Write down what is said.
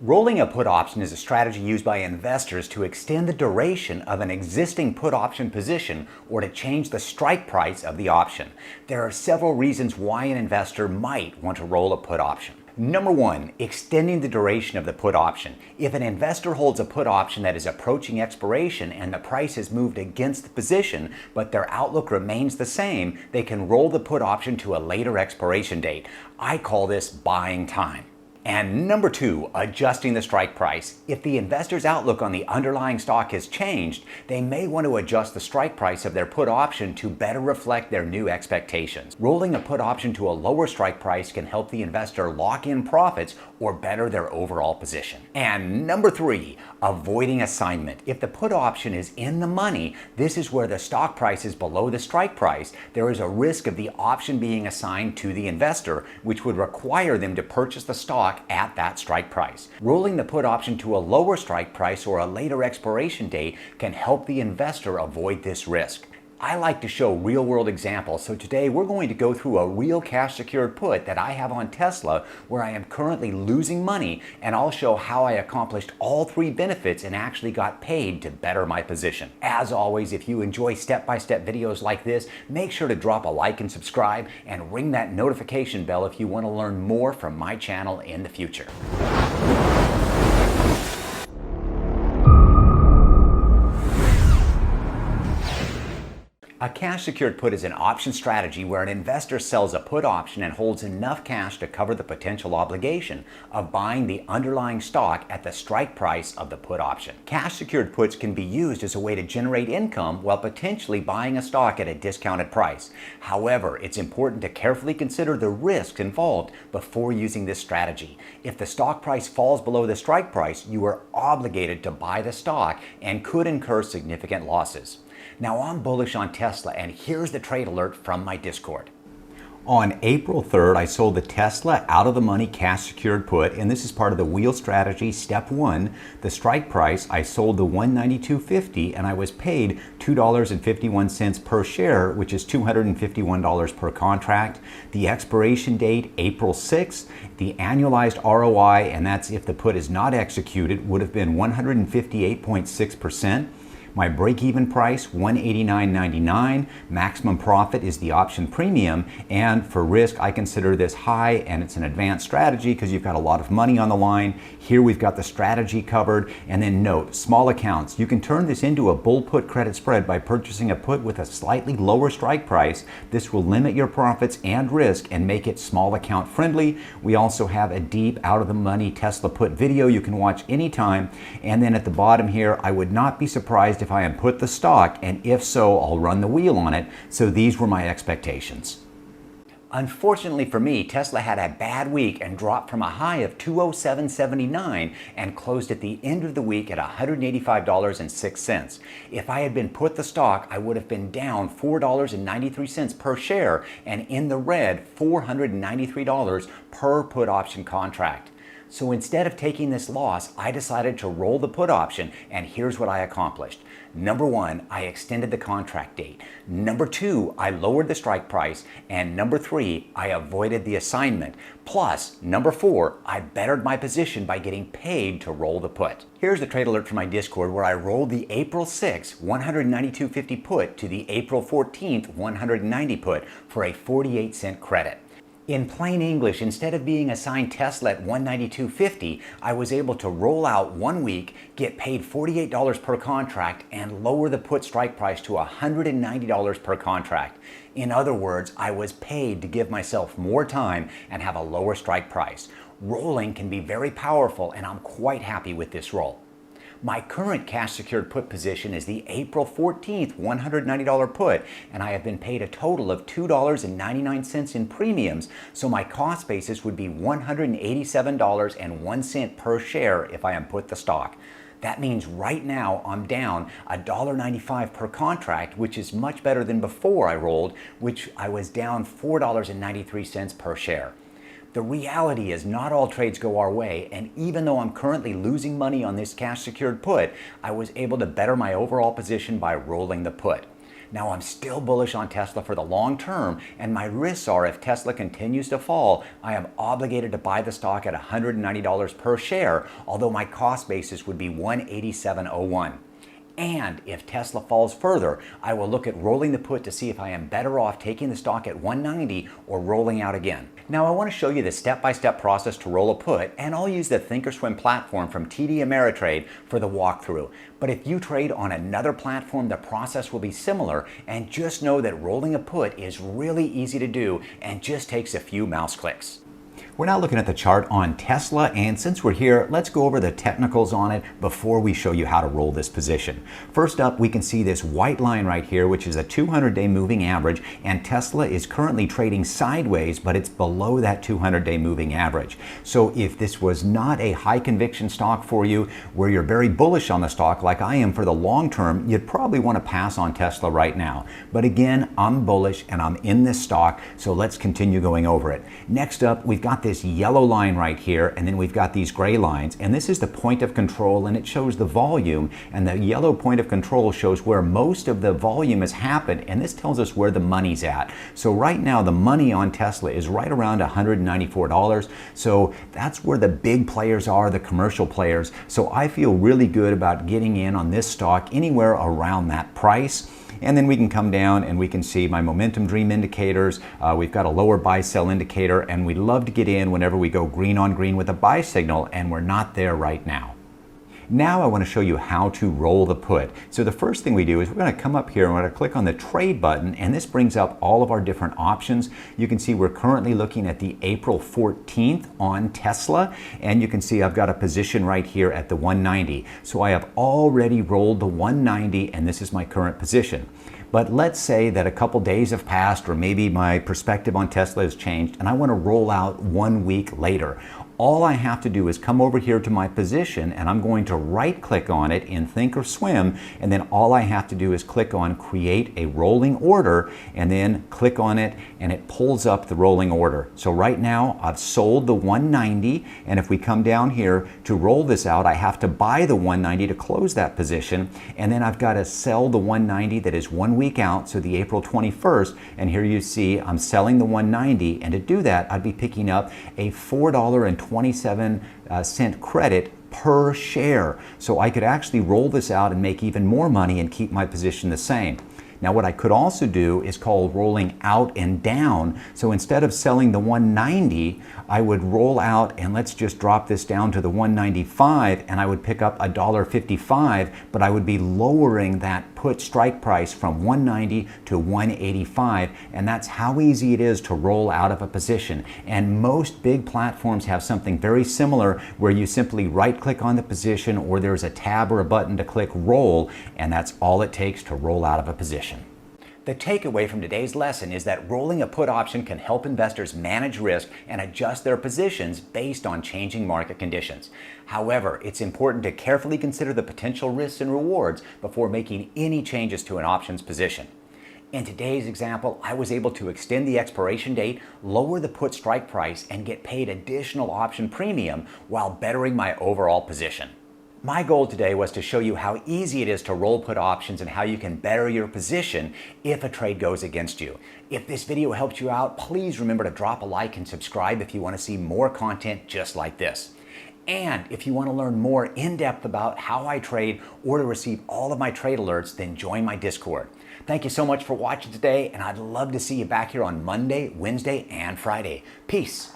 Rolling a put option is a strategy used by investors to extend the duration of an existing put option position or to change the strike price of the option. There are several reasons why an investor might want to roll a put option. Number one, extending the duration of the put option. If an investor holds a put option that is approaching expiration and the price has moved against the position, but their outlook remains the same, they can roll the put option to a later expiration date. I call this buying time. And number two, adjusting the strike price. If the investor's outlook on the underlying stock has changed, they may want to adjust the strike price of their put option to better reflect their new expectations. Rolling a put option to a lower strike price can help the investor lock in profits or better their overall position. And number three, avoiding assignment. If the put option is in the money, this is where the stock price is below the strike price. There is a risk of the option being assigned to the investor, which would require them to purchase the stock at that strike price. Rolling the put option to a lower strike price or a later expiration date can help the investor avoid this risk. I like to show real-world examples, so today we're going to go through a real cash-secured put that I have on Tesla where I am currently losing money, and I'll show how I accomplished all three benefits and actually got paid to better my position. As always, if you enjoy step-by-step videos like this, make sure to drop a like and subscribe and ring that notification bell if you want to learn more from my channel in the future. A cash-secured put is an option strategy where an investor sells a put option and holds enough cash to cover the potential obligation of buying the underlying stock at the strike price of the put option. Cash-secured puts can be used as a way to generate income while potentially buying a stock at a discounted price. However, it's important to carefully consider the risks involved before using this strategy. If the stock price falls below the strike price, you are obligated to buy the stock and could incur significant losses. Now, I'm bullish on Tesla, and here's the trade alert from my Discord. On April 3rd, I sold the Tesla out of the money cash secured put, and this is part of the wheel strategy step one. The strike price, I sold the $192.50 and I was paid $2.51 per share, which is $251 per contract. The expiration date, April 6th. The annualized ROI, and that's if the put is not executed, would have been 158.6%. My break-even price, $189.99. Maximum profit is the option premium. And for risk, I consider this high, and it's an advanced strategy because you've got a lot of money on the line. Here we've got the strategy covered. And then note, small accounts. You can turn this into a bull put credit spread by purchasing a put with a slightly lower strike price. This will limit your profits and risk and make it small account friendly. We also have a deep out of the money Tesla put video you can watch anytime. And then at the bottom here, I would not be surprised if I am put the stock, and if so, I'll run the wheel on it. So these were my expectations. Unfortunately for me, Tesla had a bad week and dropped from a high of $207.79 and closed at the end of the week at $185.06. If I had been put the stock, I would have been down $4.93 per share and in the red $493 per put option contract. So instead of taking this loss, I decided to roll the put option, and here's what I accomplished. Number one, I extended the contract date. Number two, I lowered the strike price. And number three, I avoided the assignment. Plus, number four, I bettered my position by getting paid to roll the put. Here's the trade alert from my Discord where I rolled the April 6th $192.50 put to the April 14th $190 put for a 48-cent credit. In plain English, instead of being assigned Tesla at $192.50, I was able to roll out 1 week, get paid $48 per contract, and lower the put strike price to $190 per contract. In other words, I was paid to give myself more time and have a lower strike price. Rolling can be very powerful, and I'm quite happy with this roll. My current cash secured put position is the April 14th $190 put, and I have been paid a total of $2.99 in premiums, so my cost basis would be $187.01 per share if I am put the stock. That means right now I'm down $1.95 per contract, which is much better than before I rolled, which I was down $4.93 per share. The reality is not all trades go our way, and even though I'm currently losing money on this cash secured put, I was able to better my overall position by rolling the put. Now I'm still bullish on Tesla for the long term, and my risks are if Tesla continues to fall, I am obligated to buy the stock at $190 per share, although my cost basis would be $187.01. And if Tesla falls further, I will look at rolling the put to see if I am better off taking the stock at 190 or rolling out again. Now I want to show you the step-by-step process to roll a put, and I'll use the Thinkorswim platform from TD Ameritrade for the walkthrough. But if you trade on another platform, the process will be similar, and just know that rolling a put is really easy to do and just takes a few mouse clicks. We're now looking at the chart on Tesla, and since we're here, let's go over the technicals on it before we show you how to roll this position. First up, we can see this white line right here, which is a 200-day moving average, and Tesla is currently trading sideways, but it's below that 200-day moving average. So if this was not a high conviction stock for you, where you're very bullish on the stock like I am for the long term, you'd probably want to pass on Tesla right now. But again, I'm bullish and I'm in this stock, so let's continue going over it. Next up, we've got this yellow line right here, and then we've got these gray lines, and this is the point of control, and it shows the volume, and the yellow point of control shows where most of the volume has happened, and this tells us where the money's at. So right now the money on Tesla is right around $194, so that's where the big players are, the commercial players. So I feel really good about getting in on this stock anywhere around that price. And then we can come down and we can see my momentum dream indicators. We've got a lower buy sell indicator, and we love to get in whenever we go green on green with a buy signal, and we're not there right now. Now I want to show you how to roll the put. So the first thing we do is we're going to come up here and we're going to click on the trade button, and this brings up all of our different options. You can see we're currently looking at the April 14th on Tesla, and you can see I've got a position right here at the 190. So I have already rolled the 190, and this is my current position. But let's say that a couple days have passed, or maybe my perspective on Tesla has changed, and I want to roll out 1 week later. All I have to do is come over here to my position, and I'm going to right click on it in Thinkorswim, and then all I have to do is click on create a rolling order, and then click on it, and it pulls up the rolling order. So right now I've sold the 190, and if we come down here to roll this out, I have to buy the 190 to close that position, and then I've got to sell the 190 that is 1 week out, so the April 21st, and here you see I'm selling the 190, and to do that I'd be picking up a $4.27 credit per share. So I could actually roll this out and make even more money and keep my position the same. Now what I could also do is called rolling out and down. So instead of selling the 190, I would roll out, and let's just drop this down to the 195, and I would pick up $1.55, but I would be lowering that put strike price from 190 to 185, and that's how easy it is to roll out of a position. And most big platforms have something very similar where you simply right click on the position, or there's a tab or a button to click roll, and that's all it takes to roll out of a position. The takeaway from today's lesson is that rolling a put option can help investors manage risk and adjust their positions based on changing market conditions. However, it's important to carefully consider the potential risks and rewards before making any changes to an options position. In today's example, I was able to extend the expiration date, lower the put strike price, and get paid additional option premium while bettering my overall position. My goal today was to show you how easy it is to roll put options and how you can better your position if a trade goes against you. If this video helped you out, please remember to drop a like and subscribe if you want to see more content just like this. And if you want to learn more in depth about how I trade or to receive all of my trade alerts, then join my Discord. Thank you so much for watching today, and I'd love to see you back here on Monday, Wednesday, and Friday. Peace.